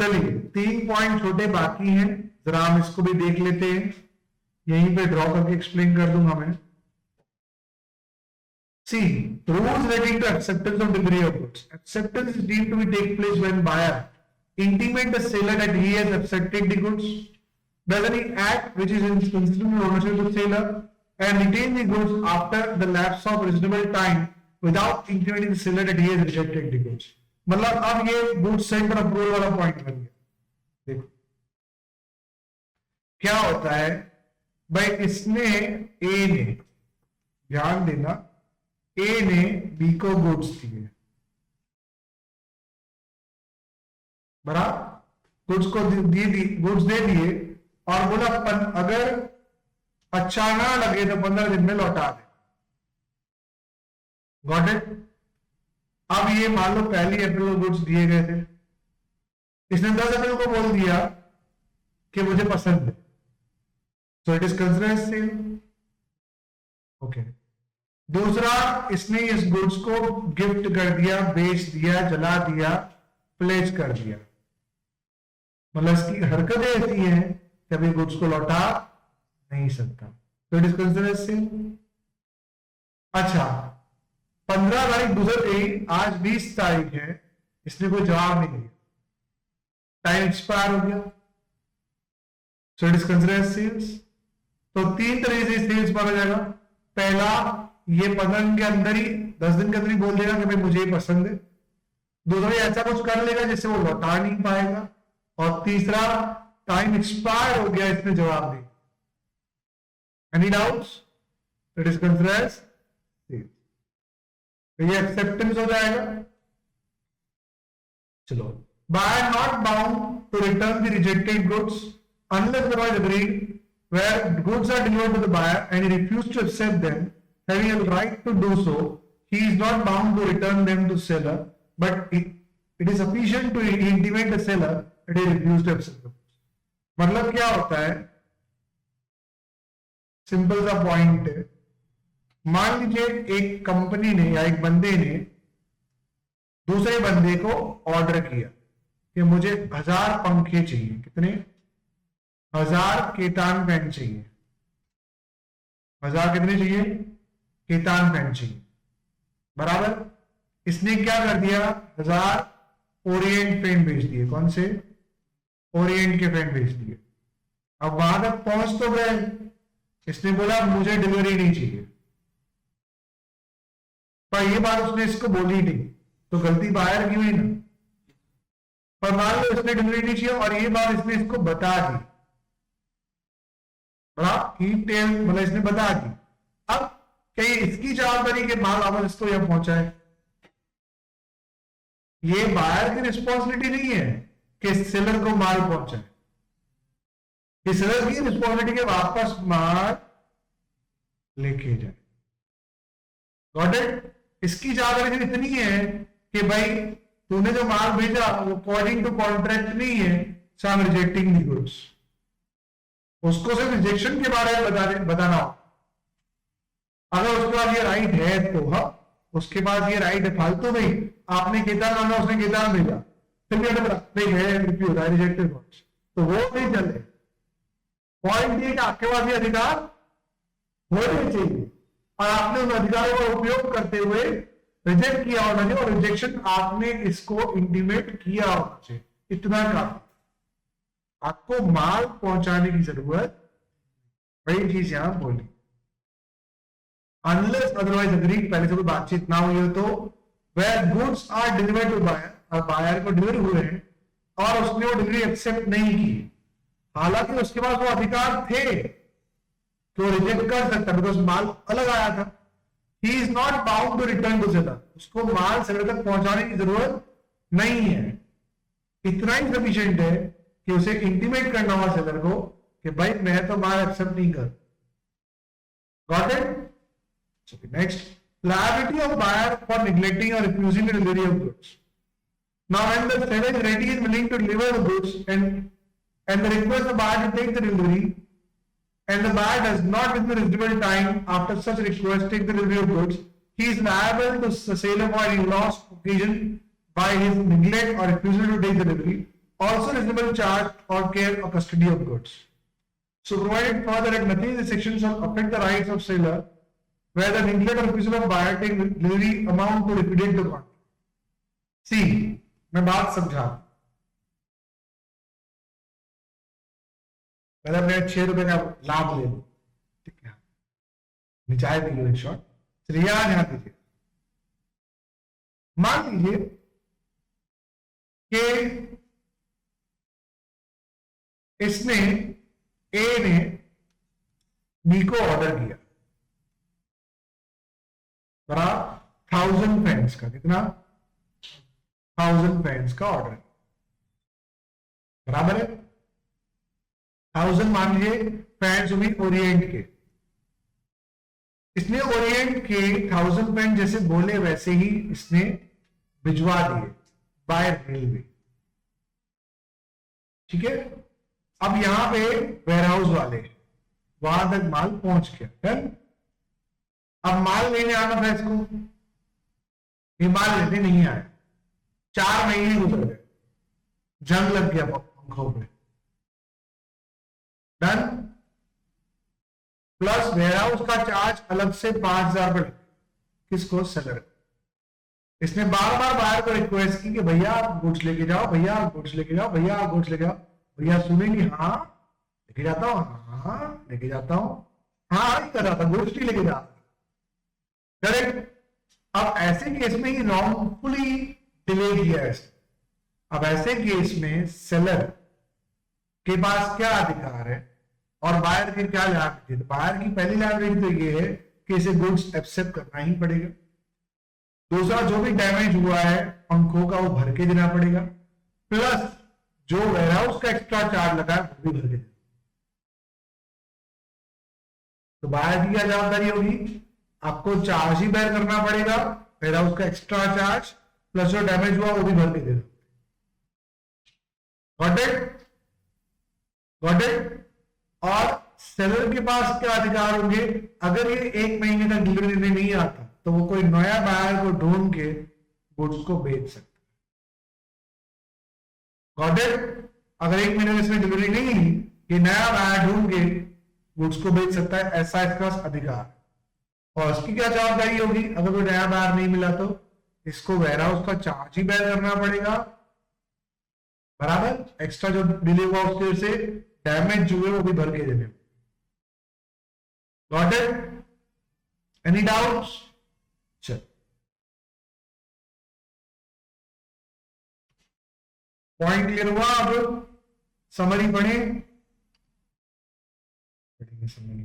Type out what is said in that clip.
चलिए 3 पॉइंट छोटे बाकी हैं, जरा हम इसको भी देख लेते हैं, यहीं पे ड्रॉ करके एक्सप्लेन कर दूंगा मैं। सी rules relating to acceptance of delivery of goods. Acceptance is deemed to be take place when buyer intimate the seller that he has accepted the goods, does any act which is consistent with ownership of the seller, and retain the goods after the lapse of reasonable time without intimating the seller that he has rejected the goods. मतलब अब ये goods sale पर approval वाला point बन गया। देखो क्या होता है भाई, इसने ए ने, ध्यान देना, ए ने बी को गुड्स दिए, बराबर, गुड्स को गुड्स दे दिए और बोला अगर अच्छा ना लगे तो 15 दिन में लौटा दे। Got it? अब ये मान लो पहली अप्रैल को गुड्स दिए गए थे, इसने 10 अप्रैल को बोल दिया कि मुझे पसंद है, so it is considered sale. Okay. दूसरा, इसने इस गुड्स को गिफ्ट कर दिया, बेच दिया, जला दिया, प्लेज कर दिया, मतलब इसकी हरकतें ऐसी हैं कि अभी गुड्स को लौटा नहीं सकता, तो इट इज कंसिडर्ड सेल। अच्छा, 15 तारीख गुजर गई, आज 20 तारीख है, इसने कोई जवाब नहीं दिया, टाइम एक्सपायर हो गया, so it is considered sales. तो 3 तरीके से सेल्स माना जाएगा। पहला, ये 15 दिन के अंदर ही, 10 दिन के अंदर ही बोल देगा कि भाई मुझे ये पसंद है। दूसरा, ऐसा कुछ कर लेगा जिससे वो लौटा नहीं पाएगा। और तीसरा, टाइम एक्सपायर हो गया, इसने जवाब दिया। Any doubts? It is considered sales. तो ये एक्सेप्टेंस हो जाएगा। चलो, buyer not bound to return the rejected goods unless otherwise agreed, where goods are delivered to the buyer and he refused to accept them, having a right to do so, he is not bound to return them to seller, but it is sufficient to intimate the seller that he refused to accept them. मतलब क्या होता है, simple सा point है। मान लीजिए एक company ने या एक बंदे ने दूसरे बंदे को ऑर्डर किया कि मुझे 1000 पंखे चाहिए। कितने? 1000 केतान पेन चाहिए। 1000 कितने चाहिए? केतान पेन चाहिए, बराबर। इसने क्या कर दिया? 1000 ओरिएंट पेन भेज दिए। कौन से? ओरिएंट के पेन भेज दिए। अब वहां तक पहुंच तो गए, इसने बोला मुझे डिलीवरी नहीं चाहिए, पर ये बात उसने इसको बोली नहीं, तो गलती बायर की हुई ना। पर मान लो इसने डिलीवरी नहीं चाहिए और ये बात इसने इसको बता दी, मतलब इसने बता दी। अब कहीं इसकी जवाबदारी के माल वापस इसको यह पहुंचाए, ये बायर की रिस्पॉन्सिबिलिटी नहीं है कि सेलर को माल पहुंचाए, ये सेलर की रिस्पॉन्सिबिलिटी के वापस माल लेके जाए। Got it? इसकी जवाबदारी इतनी है कि भाई तूने जो माल भेजा वो अकॉर्डिंग टू कॉन्ट्रैक्ट नहीं है, so I am rejecting the goods. उसको सिर्फ रिजेक्शन के बारे में बताना हो। अगर उसके पास ये राइट है तो हाँ, उसके पास ये राइट है। फालतू नहीं, आपने केतान मांगा, उसने केतान भेजा, फिर भी है रिजेक्टेड गुड्स, तो वो नहीं चले। पॉइंट ये कि आपके पास ये अधिकार होने चाहिए और आपने उन अधिकारों का उपयोग करते हुए रिजेक्ट किया होना चाहिए, और रिजेक्शन आपने इसको इंटीमेट किया होना चाहिए। इतना काफी, आपको माल पहुंचाने की जरूरत, वही चीज यहां बोली। अनलेस अदरवाइज अग्रीड, पहले से कोई बातचीत ना हुई हो तो, where goods are delivered to buyer, और बायर को डिलीवर हुए हैं और उसने वो डिलीवरी एक्सेप्ट नहीं की, हालांकि उसके पास वो अधिकार थे तो रिजेक्ट कर सकता, बिकॉज माल अलग आया था। He is not bound to return to seller, उसको माल सेलर तक पहुंचाने की जरूरत नहीं है। इतना ही सफिशिएंट है कि उसे इंटीमेट करना होगा सेलर को कि भाई मैं तो माल एक्सेप्ट नहीं कर। Got it? Next, liability of buyer for neglecting or refusing the delivery of goods. Now, when the seller is ready and willing to deliver the goods and the request the buyer to take the delivery, and the buyer does not within a reasonable time after such request take the delivery of goods, he is liable to the seller for any loss occasioned by his neglect or refusal to take the delivery, also reasonable charge or care or custody of goods. So provided further that nothing in this section shall affect the rights of seller, where the neglect or refusal of buyer take delivery amount to liquidate the contract. See, मैं बात समझा, मतलब मैं 6 रुपए का लाभ ले लूं, ठीक है, निचाए भी एक शॉट, चलिए ध्यान दीजिए। मान लीजिए कि इसने ए ने बी को ऑर्डर किया, बराबर 1000 फैंस का, कितना 1000 फैंस का ऑर्डर, बराबर है 1000 मान लीजिए फैंस हुई ओरिएंट के, इसने ओरिएंट के 1000 फैन जैसे बोले वैसे ही इसने भिजवा दिए बाय रेलवे, ठीक है। अब यहां पे वेयरहाउस वाले वहां तक माल पहुंच गया, डन। अब माल लेने आना था इसको, ये माल लेने नहीं आया, 4 महीने गुजर गए, जंग लग गया पंखों पे, डन। प्लस वेयरहाउस का चार्ज अलग से 5000 रुपए, किसको, सेलर। इसने बार बार बायर को रिक्वेस्ट की कि भैया आप गुड्स लेके जाओ, भैया आप गुड्स लेके जाओ, भैया आप गुड्स लेके जाओ, भैया सुनेंगे, हाँ लेके जाता हूँ, हाँ लेके जाता हूँ, हाँ कर रहा था, गुड्स नहीं लेके जा, करेक्ट। अब ऐसे केस में ही रॉन्गफुली डिले किया है। अब ऐसे केस में सेलर के पास क्या अधिकार है और बायर की क्या लायबिलिटी है? बायर की पहली लायबिलिटी तो ये है कि इसे गुड्स एक्सेप्ट करना ही पड़ेगा। दूसरा, जो भी डैमेज हुआ है पंखों का वो भर के देना पड़ेगा, प्लस जो वेयरहाउस का एक्स्ट्रा चार्ज लगा है वो भी भर के देना। तो बायर की क्या जवाबदारी होगी? आपको चार्ज ही बेयर करना पड़ेगा, वेयरहाउस का एक्स्ट्रा चार्ज प्लस जो डैमेज हुआ वो भी भर के देना। Got it? Got it? और सेलर के पास क्या अधिकार होंगे? अगर ये 1 महीने तक डिलीवरी देने नहीं आता तो वो कोई नया बायर को ढूंढ के गुड्स को बेच सकता है। Got it? अगर 1 महीने में इसमें डिलीवरी नहीं ली, ये नया बायर ढूंढ के गुड्स को बेच सकता है, ऐसा इसका अधिकार। और इसकी क्या जवाबदारी होगी? अगर कोई नया बायर नहीं मिला तो इसको वेयरहाउस का चार्ज ही बेयर करना पड़ेगा, बराबर। एक्स्ट्रा जो डिले हुआ उसके से डैमेज हुए वो भी भर के देने। Got it? Any doubts? चल, पॉइंट क्लियर हुआ? अब समरी पढ़े, समरी